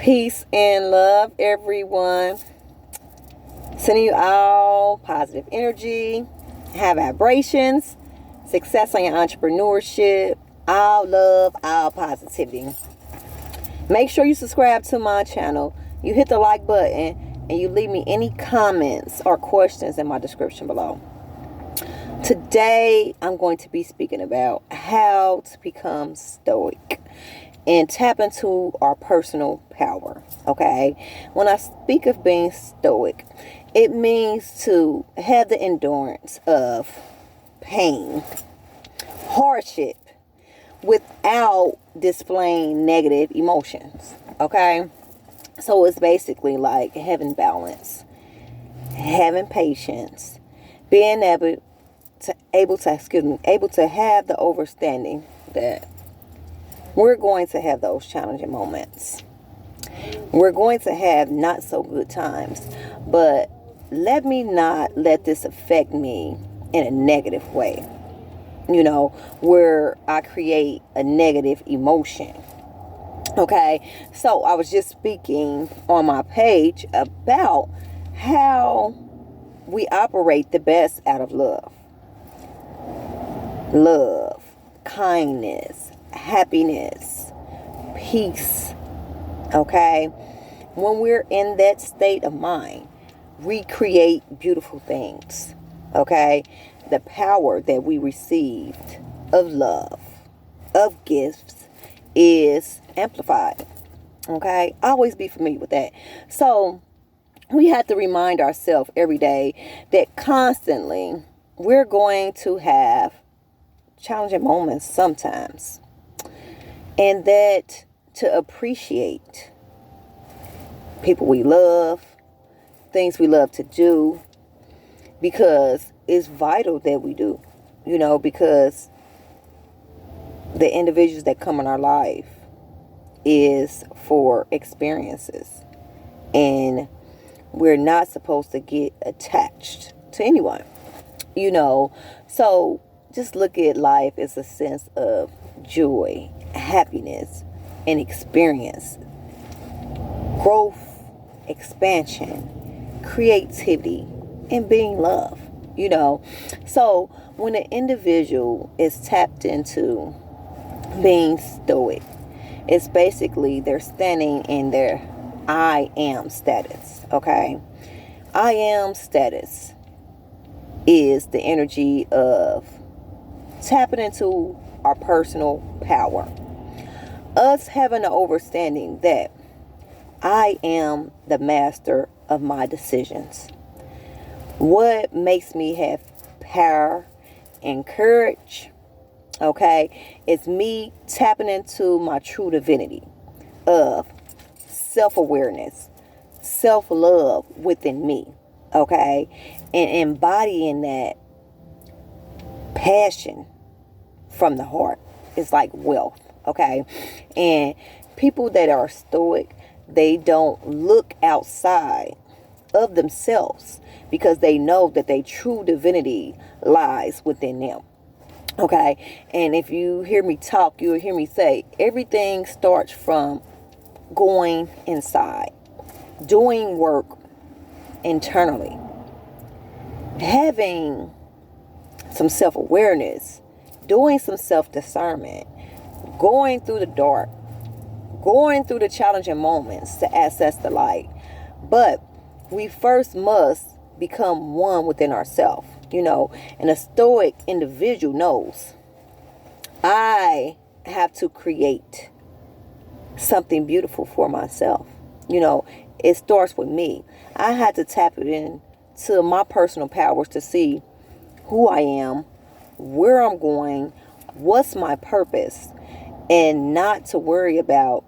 Peace and love, everyone. Sending you all positive energy, high vibrations, success on your entrepreneurship, all love, all positivity. Make sure you subscribe to my channel. You hit the like button and you leave me any comments or questions in my description below. Today, I'm going to be speaking about how to become stoic and tap into our personal power. Okay, when I speak of being stoic, it means to have the endurance of pain, hardship, without displaying negative emotions. Okay, so it's basically like having balance, having patience, being able to have the understanding that we're going to have those challenging moments. We're going to have not so good times, but let me not let this affect me in a negative way, where I create a negative emotion. Okay, so I was just speaking on my page about how we operate the best out of love, kindness, happiness, peace. Okay, when we're in that state of mind, we create beautiful things. Okay, the power that we received of love, of gifts, is amplified. Okay, always be familiar with that. So we have to remind ourselves every day that constantly we're going to have challenging moments sometimes, and that to appreciate people we love, things we love to do, because it's vital that we do, because the individuals that come in our life is for experiences, and we're not supposed to get attached to anyone, so just look at life as a sense of joy, happiness, and experience, growth, expansion, creativity, and being love. So when an individual is tapped into being stoic, it's basically they're standing in their I am status. Okay, I am status is the energy of tapping into our personal power. Us having an understanding that I am the master of my decisions. What makes me have power and courage, okay, is me tapping into my true divinity of self-awareness, self-love within me, okay, and embodying that passion from the heart. Is like wealth. Okay, and people that are stoic, they don't look outside of themselves because they know that their true divinity lies within them. Okay, and if you hear me talk, you'll hear me say everything starts from going inside, doing work internally, having some self-awareness, doing some self-discernment, going through the dark, going through the challenging moments to access the light. But we first must become one within ourselves, and a stoic individual knows I have to create something beautiful for myself. It starts with me. I had to tap it in to my personal powers to see who I am, where I'm going, what's my purpose, and not to worry about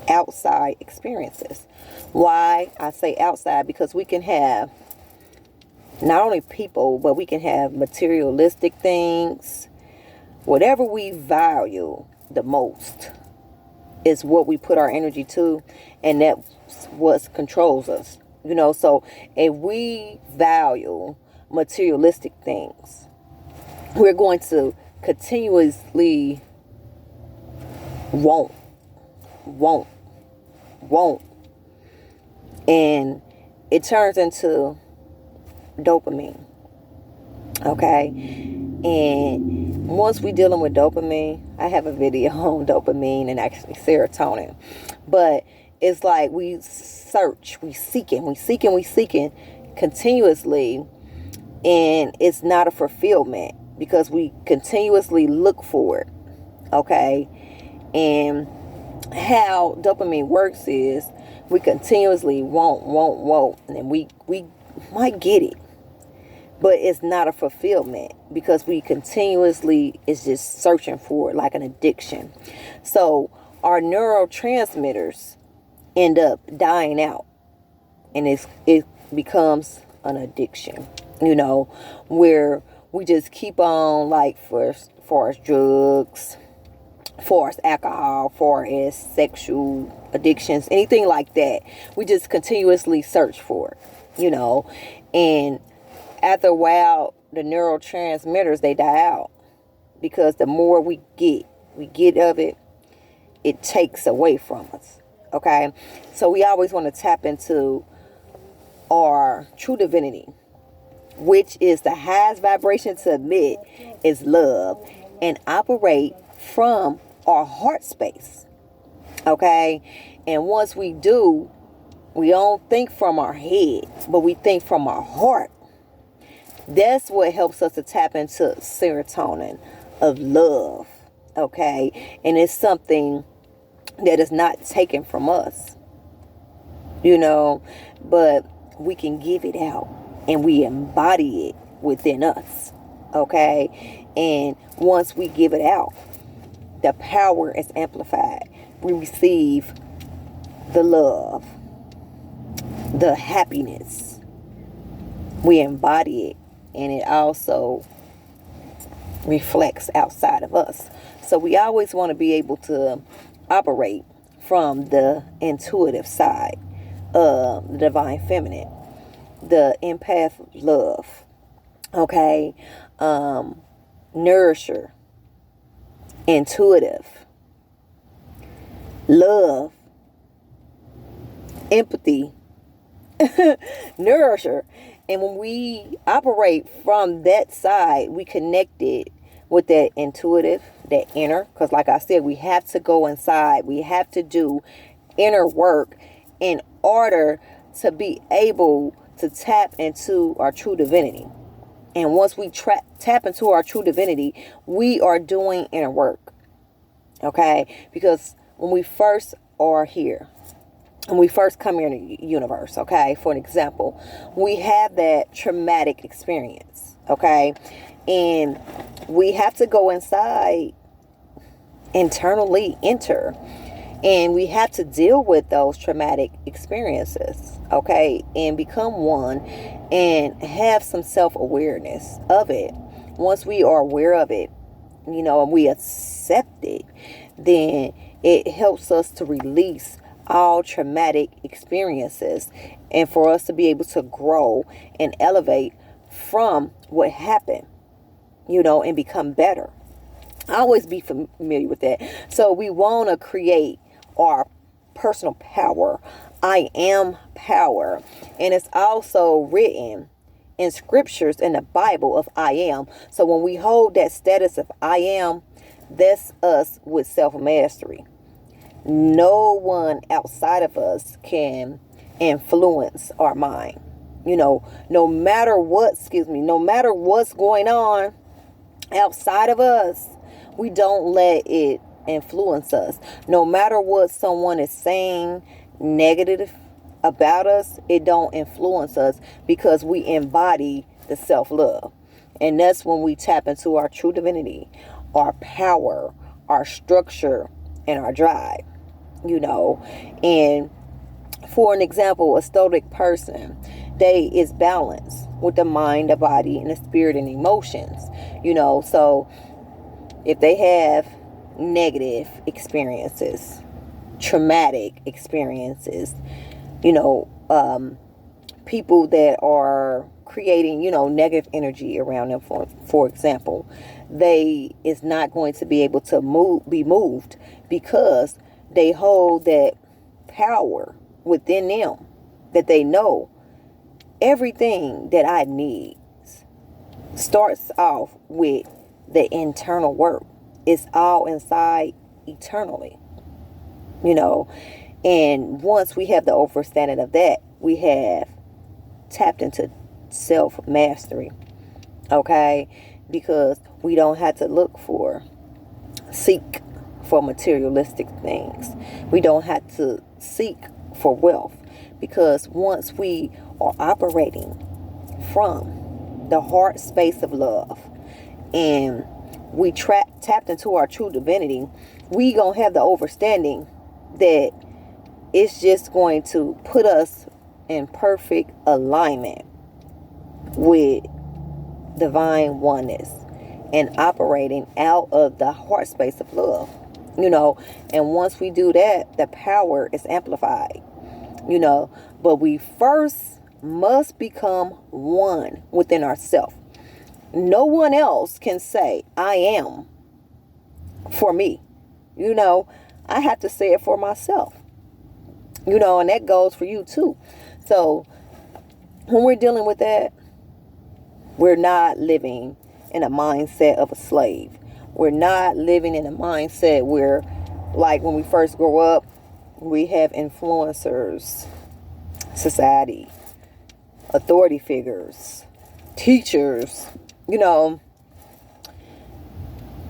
outside experiences. Why I say outside? Because we can have not only people, but we can have materialistic things. Whatever we value the most is what we put our energy to, and that's what controls us. So if we value materialistic things, we're going to continuously want, want. And it turns into dopamine. Okay? And once we dealing with dopamine, I have a video on dopamine and actually serotonin. But it's like we search, we seeking continuously, and it's not a fulfillment because we continuously look for it. Okay? And how dopamine works is we continuously want, and then we might get it. But it's not a fulfillment because we continuously is just searching for it like an addiction. So our neurotransmitters end up dying out, and it becomes an addiction, where we just keep on, like for far as drugs, far as alcohol, far as sexual addictions, anything like that. We just continuously search for it, and after a while, the neurotransmitters, they die out because the more we get of it, it takes away from us. Okay? So we always want to tap into our true divinity, which is the highest vibration to emit is love, and operate from our heart space. Okay? And once we do, we don't think from our head, but we think from our heart. That's what helps us to tap into serotonin of love. Okay? And it's something that is not taken from us. But we can give it out and we embody it within us. Okay? And once we give it out, the power is amplified. We receive the love, the happiness. We embody it, and it also reflects outside of us. So we always want to be able to operate from the intuitive side of the divine feminine, the empath love, okay, nourisher, intuitive, love, empathy, nourisher. And when we operate from that side, we connected with that intuitive, that inner. Because like I said, we have to go inside. We have to do inner work in order to be able to tap into our true divinity. And once we tap into our true divinity, we are doing inner work. Okay? Because when we first are here, when we first come here in the universe, okay, for an example, we have that traumatic experience, okay, and we have to go inside, internally enter, and we have to deal with those traumatic experiences, okay, and become one and have some self-awareness of it. Once we are aware of it, and we accept it, then it helps us to release all traumatic experiences and for us to be able to grow and elevate from what happened, and become better. I always be familiar with that. So we want to create our personal power. I am power. And it's also written in scriptures in the Bible of I am. So when we hold that status of I am, that's us with self-mastery. No one outside of us can influence our mind. No matter what's going on outside of us, we don't let it influence us. No matter what someone is saying negative about us, it don't influence us because we embody the self-love. And that's when we tap into our true divinity, our power, our structure, and our drive. And for an example, a Stoic person, they is balanced with the mind, the body, and the spirit and emotions. So if they have negative experiences, traumatic experiences, people that are creating, negative energy around them, for example, they is not going to be able to be moved because they hold that power within them that they know everything that I need starts off with the internal work. It's all inside eternally, and once we have the understanding of that, we have tapped into self-mastery, okay? Because we don't have to seek for materialistic things. We don't have to seek for wealth, because once we are operating from the heart space of love and we tapped into our true divinity, we gonna have the understanding that it's just going to put us in perfect alignment with divine oneness and operating out of the heart space of love, and once we do that, the power is amplified, but we first must become one within ourselves. No one else can say I am for me. I have to say it for myself. And that goes for you too. So when we're dealing with that, we're not living in a mindset of a slave. We're not living in a mindset where, like when we first grow up, we have influencers, society, authority figures, teachers,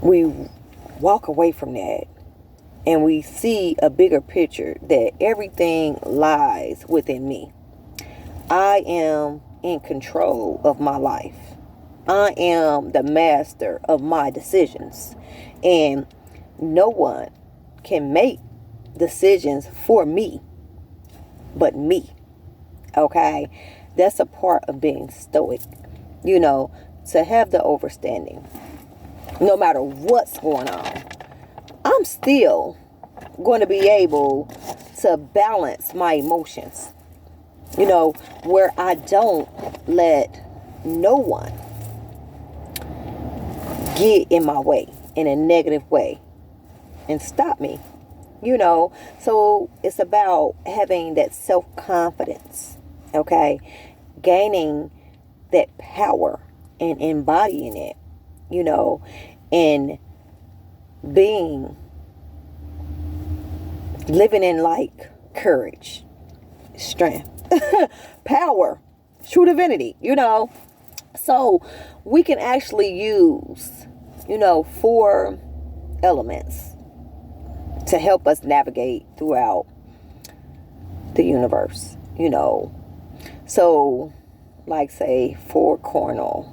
we walk away from that. And we see a bigger picture that everything lies within me. I am in control of my life. I am the master of my decisions. And no one can make decisions for me but me. Okay? That's a part of being stoic. To have the understanding. No matter what's going on, I'm still going to be able to balance my emotions, where I don't let no one get in my way in a negative way and stop me, So it's about having that self-confidence, okay? Gaining that power and embodying it, and living in like courage, strength, power, true divinity, so we can actually use 4 elements to help us navigate throughout the universe, so like say 4 carnal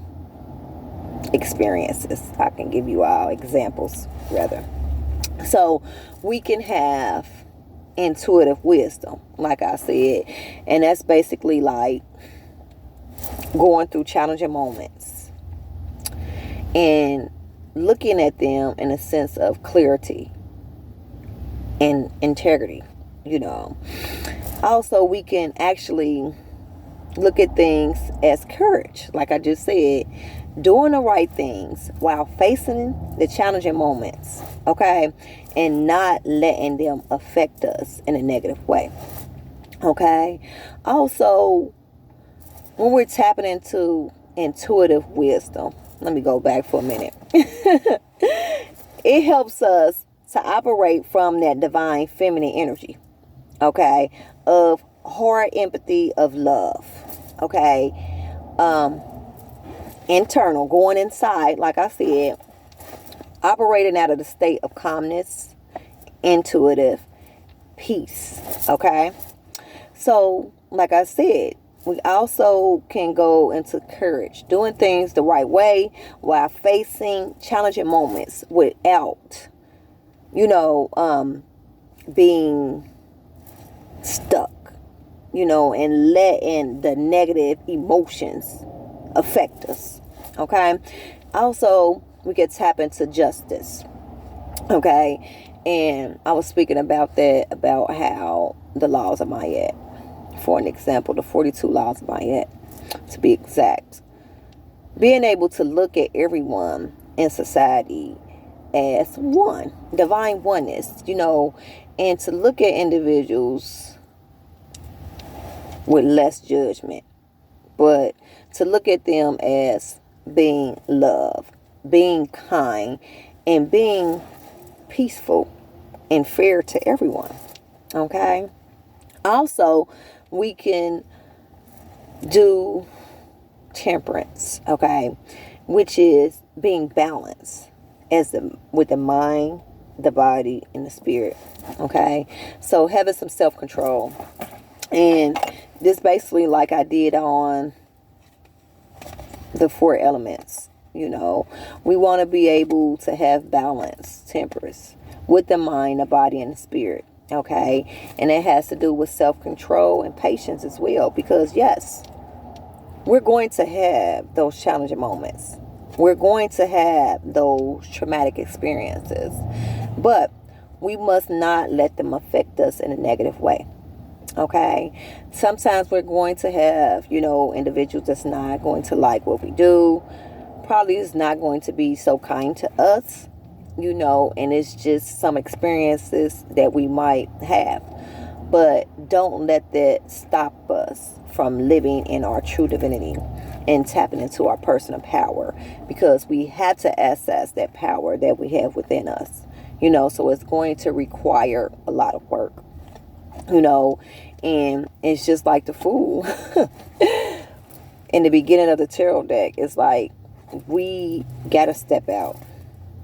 experiences. I can give you all examples rather. So we can have intuitive wisdom, like I said, and that's basically like going through challenging moments and looking at them in a sense of clarity and integrity, Also, we can actually look at things as courage, like I just said, doing the right things while facing the challenging moments, okay, and not letting them affect us in a negative way, okay. Also, when we're tapping into intuitive wisdom, let me go back for a minute. It helps us to operate from that divine feminine energy, okay, of heart empathy, of love, okay, internal, going inside, like I said, operating out of the state of calmness, intuitive peace, okay. So like I said, we also can go into courage, doing things the right way while facing challenging moments without being stuck, and letting the negative emotions affect us, okay. Also, we can tap into justice, okay. And I was speaking about that, about how the laws of Mayat, for an example, the 42 laws of Mayat, to be exact, being able to look at everyone in society as one, divine oneness, and to look at individuals with less judgment, but to look at them as being love, being kind, and being peaceful and fair to everyone. Okay? Also, we can do temperance, okay, which is being balanced with the mind, the body, and the spirit. Okay? So having some self-control. And this basically, like I did on the 4 elements, we want to be able to have balance, temperance with the mind, the body, and the spirit. Okay? And it has to do with self-control and patience as well, because yes, we're going to have those challenging moments. We're going to have those traumatic experiences, but we must not let them affect us in a negative way. Okay? Sometimes we're going to have, individuals that's not going to like what we do, probably is not going to be so kind to us, and it's just some experiences that we might have. But don't let that stop us from living in our true divinity and tapping into our personal power, because we have to access that power that we have within us. So it's going to require a lot of work. And it's just like the Fool in the beginning of the tarot deck. It's like we gotta step out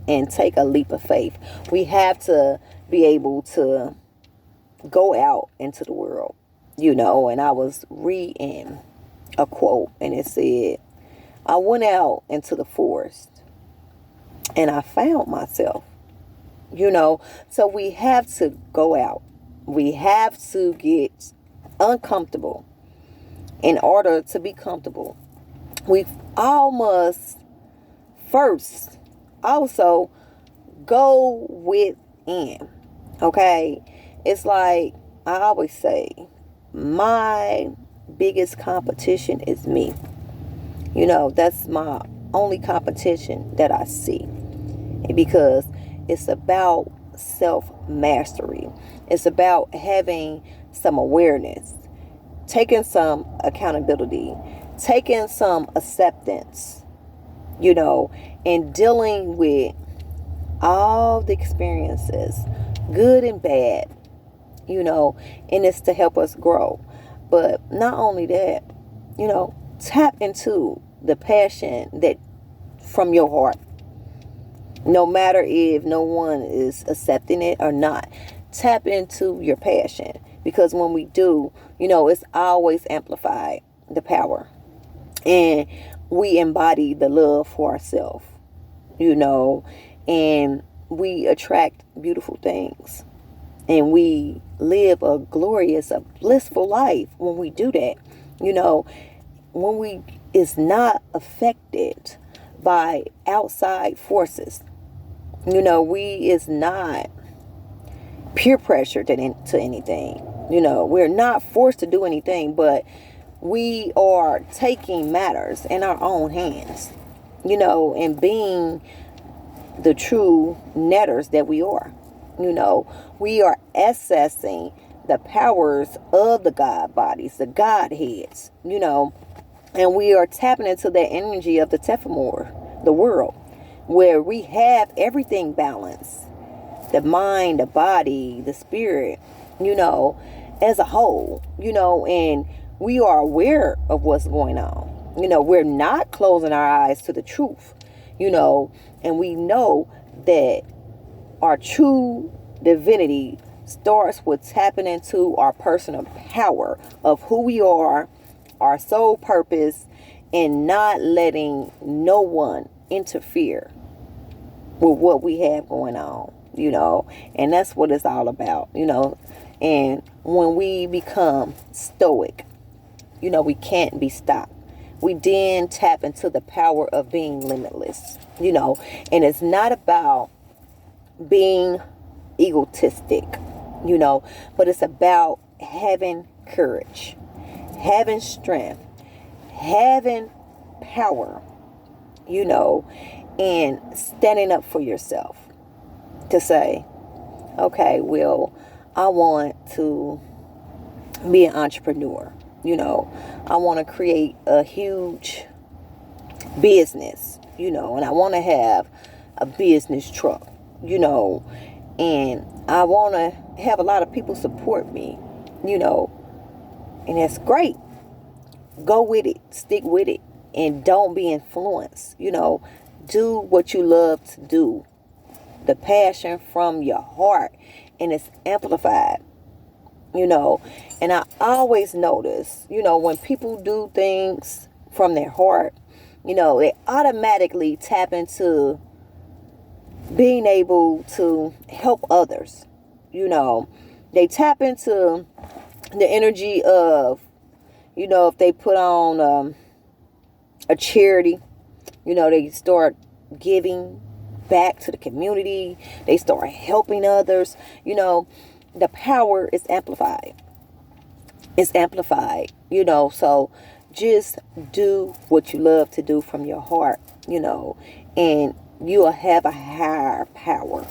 and take a leap of faith. We have to be able to go out into the world, and I was reading a quote, and it said, I went out into the forest and I found myself, so we have to go out. We have to get uncomfortable in order to be comfortable. We all must first also go within. Okay? It's like I always say, my biggest competition is me. That's my only competition that I see. Because it's about self-mastery. It's about having some awareness, taking some accountability, taking some acceptance, and dealing with all the experiences, good and bad, and it's to help us grow. But not only that, tap into the passion that from your heart, no matter if no one is accepting it or not. Tap into your passion, because when we do, it's always amplified, the power, and we embody the love for ourselves, and we attract beautiful things, and we live a glorious, a blissful life when we do that. When we is not affected by outside forces, we is not peer pressure to anything. We're not forced to do anything, but we are taking matters in our own hands, and being the true netters that we are. We are accessing the powers of the God bodies, the Godheads, and we are tapping into the energy of the Tephemor, the world, where we have everything balanced. The mind, the body, the spirit, as a whole, and we are aware of what's going on. We're not closing our eyes to the truth, and we know that our true divinity starts with tapping into our personal power of who we are, our soul purpose, and not letting no one interfere with what we have going on. And that's what it's all about, and when we become stoic, we can't be stopped. We then tap into the power of being limitless, and it's not about being egotistic, but it's about having courage, having strength, having power, and standing up for yourself. To say, okay, well, I want to be an entrepreneur. I want to create a huge business, and I want to have a business truck, and I want to have a lot of people support me, and that's great. Go with it, stick with it, and don't be influenced. Do what you love to do, the passion from your heart, and it's amplified. And I always notice, when people do things from their heart, they automatically tap into being able to help others. They tap into the energy of, if they put on a charity, they start giving back to the community. They start helping others. The power is amplified. It's amplified, so just do what you love to do from your heart, and you'll have a higher power.